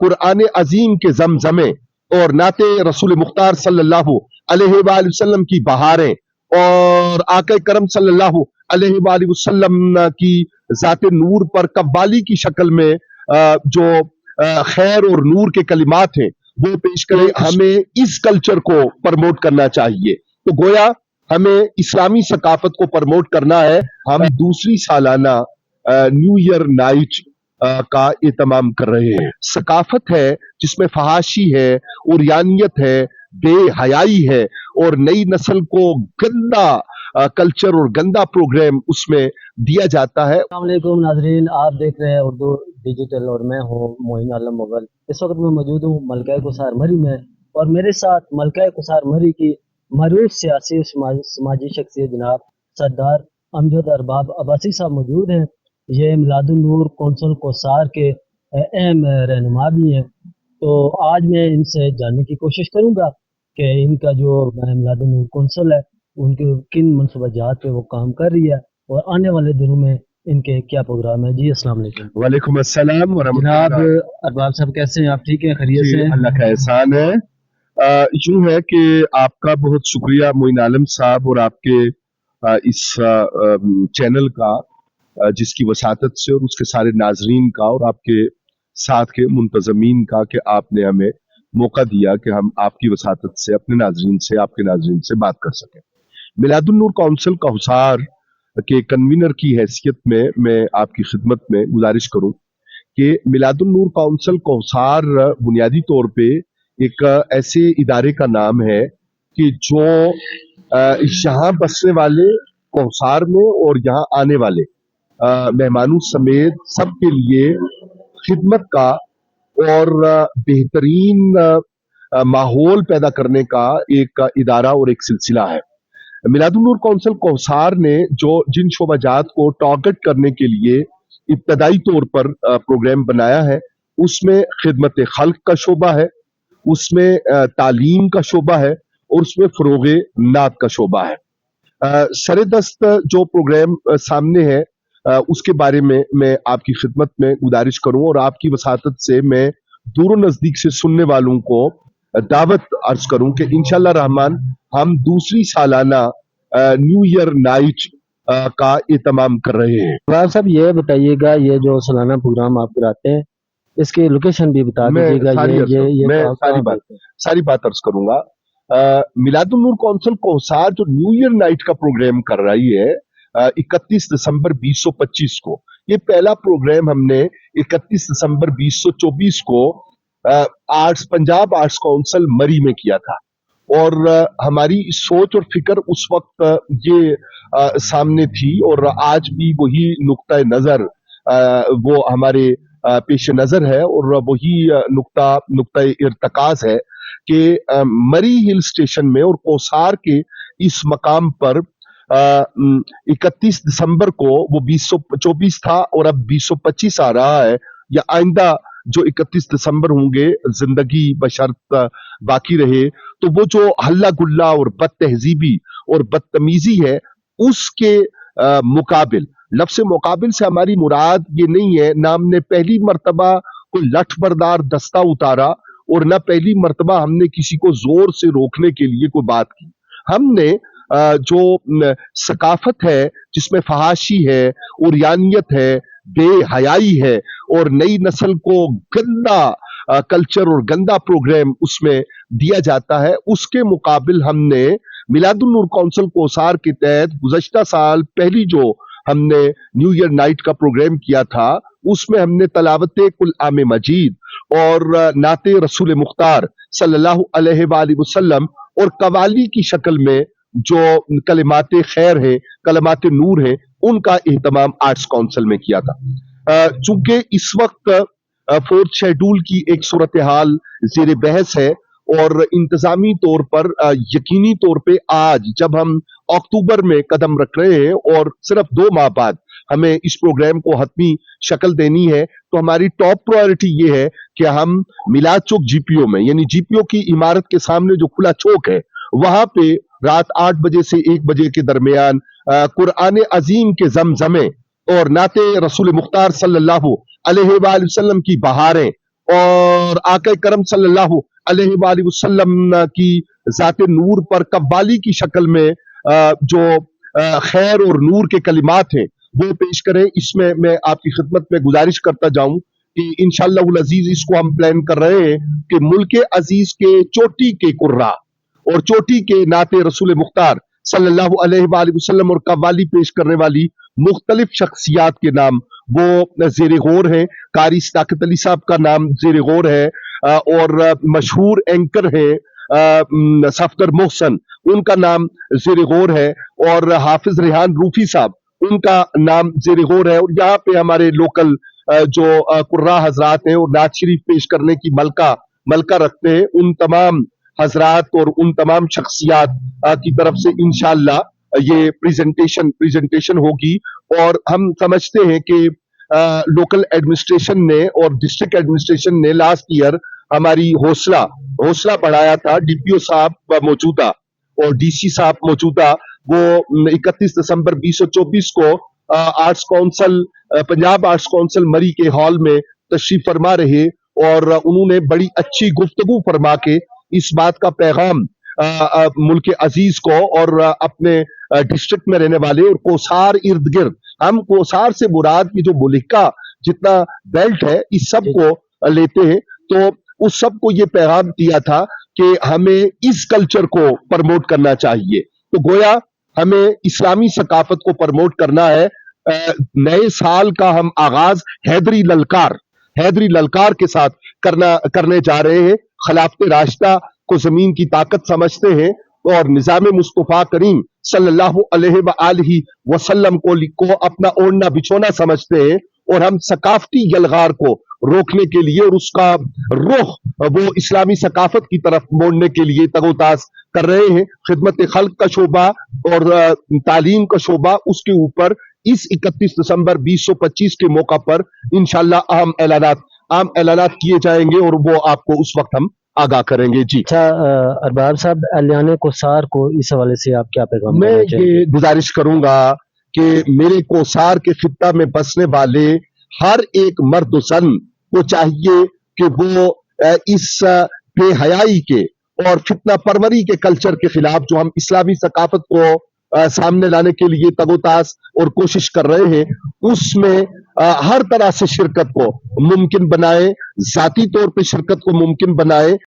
कुरान अजीम के जमजमे और नाते रसूल मुख्तार सल्लल्लाहु अलैहि वसल्लम की बहारें और आका करम सल्लल्लाहु अलैहि वसल्लम की जाते नूर पर कव्वाली की शक्ल में जो खैर और नूर के कलिमात हैं वो पेश करें। हमें इस कल्चर को प्रमोट करना चाहिए। तो गोया हमें इस्लामी सकाफत को प्रमोट करना है। हम दूसरी सालाना न्यू ईयर नाइट का एहतमाम कर रहे हैं। सकाफत है जिसमें फहाशी है, उरियानियत है, बेहयाई है और नई नस्ल को गंदा कल्चर और गंदा प्रोग्राम उसमें दिया जाता है। अस्सलाम वालेकुम नाजरीन, आप देख रहे हैं उर्दू डिजिटल और मैं हूँ मोइन आलम मुगल। इस वक्त मैं मौजूद हूँ मलका कुसार मरी में और मेरे साथ मलका कुसार मरी की मरूफ सियासी समाजी शख्सियत जनाब सरदार अमजद अरबाब अब्बासी साहब मौजूद हैं। ये मिलादुन नूर कौंसल कोसार के अहम रहनुमा भी हैं। तो आज मैं इनसे जानने की कोशिश करूंगा कि इनका जो मिलादुन नूर कौंसल है उनके किन मनसूबाजात पे वो काम कर रही है और आने वाले दिनों में इनके क्या प्रोग्राम है। जी अस्सलाम वालेकुम। वालेकुम अस्सलाम व जनाब रहमतुल्लाह। अरबाब साहब कैसे हैं आप? ठीक हैं, खैरियत जी, से हैं? अल्लाह का एहसान है। यूं है कि आपका बहुत शुक्रिया मोइन आलम साहब और आपके इस चैनल का जिसकी वसातत से और उसके सारे नाजरीन का और आपके साथ के मुंतजमीन का कि आपने हमें मौका दिया कि हम आपकी वसातत से अपने नाजरीन से आपके नाजरीन से बात कर सकें। मिलादुन नूर काउंसिल का हुसार के कन्वीनर की हैसियत में मैं आपकी खिदमत में गुजारिश करूं कि मिलादुन नूर काउंसिल कौसार बुनियादी तौर पे एक ऐसे इदारे का नाम है कि जो यहाँ बसने वाले कौसार में और यहाँ आने वाले मेहमानों समेत सबके लिए खिदमत का और बेहतरीन माहौल पैदा करने का एक इदारा और एक सिलसिला है। मिलादुन नूर काउंसिल कौसार ने जो जिन शोबाजात को टारगेट करने के लिए इब्तदाई तौर पर प्रोग्राम बनाया है उसमें खिदमत खल्क का शोबा है, उसमें तालीम का शोबा है और उसमें फरोगे नात का शोबा है। सरेदस्त जो प्रोग्राम सामने है उसके बारे में मैं आपकी खिदमत में गुजारिश करूं और आपकी वसातत से मैं दूर नजदीक से सुनने वालों को दावत अर्ज करूं कि इंशाल्लाह रहमान हम दूसरी सालाना न्यू ईयर नाइट का एहतमाम कर रहे हैं। अरबाब साहब ये बताइएगा, ये जो सालाना प्रोग्राम आप कराते हैं इसकी लोकेशन भी बता दीजिएगा। सारी बात अर्ज करूंगा। मिलादुन नूर काउंसिल कौसार जो न्यू ईयर नाइट का प्रोग्राम कर रही है 31 दिसंबर 2025 को, ये पहला प्रोग्राम हमने 31 दिसंबर 2024 को आर्ट्स पंजाब आर्ट्स काउंसिल मरी में किया था और हमारी सोच और फिक्र उस वक्त ये सामने थी और आज भी वही नुक्ता नजर वो हमारे पेश नजर है और वही नुक्ता इर्तकाज है कि मरी हिल स्टेशन में और कौसार के इस मकाम पर 31 दिसंबर को वो 2024 था और अब 2025 आ रहा है। या आइंदा जो 31 दिसंबर होंगे जिंदगी बशर्त बाकी रहे तो वो जो हल्ला गुल्ला और बद तहजीबी और बदतमीजी है उसके मुकाबिल, लफ्ज़ मुकाबिल से हमारी मुराद ये नहीं है ना हमने पहली मर्तबा कोई लठ बरदार दस्ता उतारा और ना पहली मर्तबा हमने किसी को जोर से रोकने के लिए कोई बात की। हमने जो सकाफत है जिसमें फहाशी है, उरियानियत है, बेहयाई है और नई नस्ल को गंदा कल्चर और गंदा प्रोग्राम उसमें दिया जाता है, उसके मुकाबिल हमने मिलादुन नूर काउंसिल कौसार के तहत गुज़श्ता साल पहली जो हमने न्यू ईयर नाइट का प्रोग्राम किया था उसमें हमने तलावत कुल आम मजीद और नाते रसूल मुख्तार सल्लल्लाहु अलैहि वसल्लम और कवाली की शक्ल में जो कलिमात खैर है, कलिमात नूर है, उनका एहतमाम आर्ट्स काउंसिल में किया था। चूंकि इस वक्त फोर्थ शेड्यूल की एक सूरत हाल जेर बहस है और इंतजामी तौर पर यकीनी तौर पे आज जब हम अक्टूबर में कदम रख रहे हैं और सिर्फ 2 माह बाद हमें इस प्रोग्राम को हतमी शक्ल देनी है तो हमारी टॉप प्रायोरिटी ये है कि हम मिलाद चौक जीपीओ में, यानी जीपीओ की इमारत के सामने जो खुला चौक है वहां पे रात 8 बजे से 1 बजे के दरमियान कुरान अजीम के जमजमे और नाते रसूल मुख्तार सल्लल्लाहु अलैहि वसल्लम की बहारें اور आका करम सल्लल्लाहु अलैहि वसल्लम की ज़ात नूर पर कव्वाली की शक्ल में जो खैर और नूर के कलिमात हैं वो पेश करें। इसमें मैं आपकी खिदमत में गुजारिश करता जाऊं कि इंशाअल्लाह अजीज इसको हम प्लान कर रहे हैं कि मुल्क अजीज के चोटी के कुर्रा और चोटी के नाते रसूल मुख्तार सल्लल्लाहु अलैहि वसल्लम और कव्वाली पेश करने वाली मुख्तलिफ शख्सियात के नाम वो जेर गौर हैं। कारी सदाकत अली साहब का नाम जेर गौर है और मशहूर एंकर है सफदर मोहसन, उनका नाम जेर गौर है और हाफिज रेहान रूफी साहब, उनका नाम जेर गौर है। और यहाँ पे हमारे लोकल जो कुर्रा हजरात हैं और नात शरीफ पेश करने की मलका रखते हैं, उन तमाम हजरात और उन तमाम शख्सियात की तरफ से इंशाअल्लाह ये प्रेजेंटेशन होगी। और हम समझते हैं कि लोकल एडमिनिस्ट्रेशन ने और डिस्ट्रिक्ट एडमिनिस्ट्रेशन ने लास्ट ईयर हमारी हौसला बढ़ाया था। डीपीओ साहब मौजूदा और डीसी साहब मौजूदा वो 31 दिसंबर 2024 को arts council Punjab arts council मरी के हॉल में तशरीफ फरमा रहे और उन्होंने बड़ी अच्छी गुफ्तगू फरमा के इस बात का पैगाम मुल्क अजीज को और अपने डिस्ट्रिक्ट में रहने वाले और कोसार इर्द गिर्द, हम कोसार से मुराद की जो मुलिका जितना बेल्ट है इस सब को लेते हैं, तो उस सब को ये पैगाम दिया था कि हमें इस कल्चर को प्रमोट करना चाहिए। तो गोया हमें इस्लामी सकाफत को प्रमोट करना है। नए साल का हम आगाज हैदरी ललकार के साथ करने जा रहे हैं। खिलाफत राशिदा को जमीन की ताकत समझते हैं और निजाम मुस्तफा करीम सल्लल्लाहु अलैहि वसल्लम को अपना ओढ़ना बिछोना समझते हैं और हम सकाफती यलगार को रोकने के लिए और उसका रुख वो इस्लामी सकाफत की तरफ मोड़ने के लिए तगोतास कर रहे हैं। खिदमत खल्क का शोबा और तालीम का शोबा, उसके ऊपर इस 31 दिसंबर 2025 के मौका पर इंशाअल्लाह आम ऐलानात किए जाएंगे और वो आपको उस वक्त हम आगाह करेंगे। जी अच्छा अरबाब साहब, अलियाने कोसार को इस हवाले से आप क्या पैगाम मैं देना चाहेंगे? ये गुजारिश करूंगा कि मेरे कोसार के खित्ता में बसने वाले हर एक मर्द सन को चाहिए कि वो इस बेहयाई के और फितना परवरी के कल्चर के खिलाफ जो हम इस्लामी सकाफत को सामने लाने के लिए तगोतास और कोशिश कर रहे हैं, उसमें हर तरह से शिरकत को मुमकिन बनाए, जाती तौर पे शिरकत को मुमकिन बनाए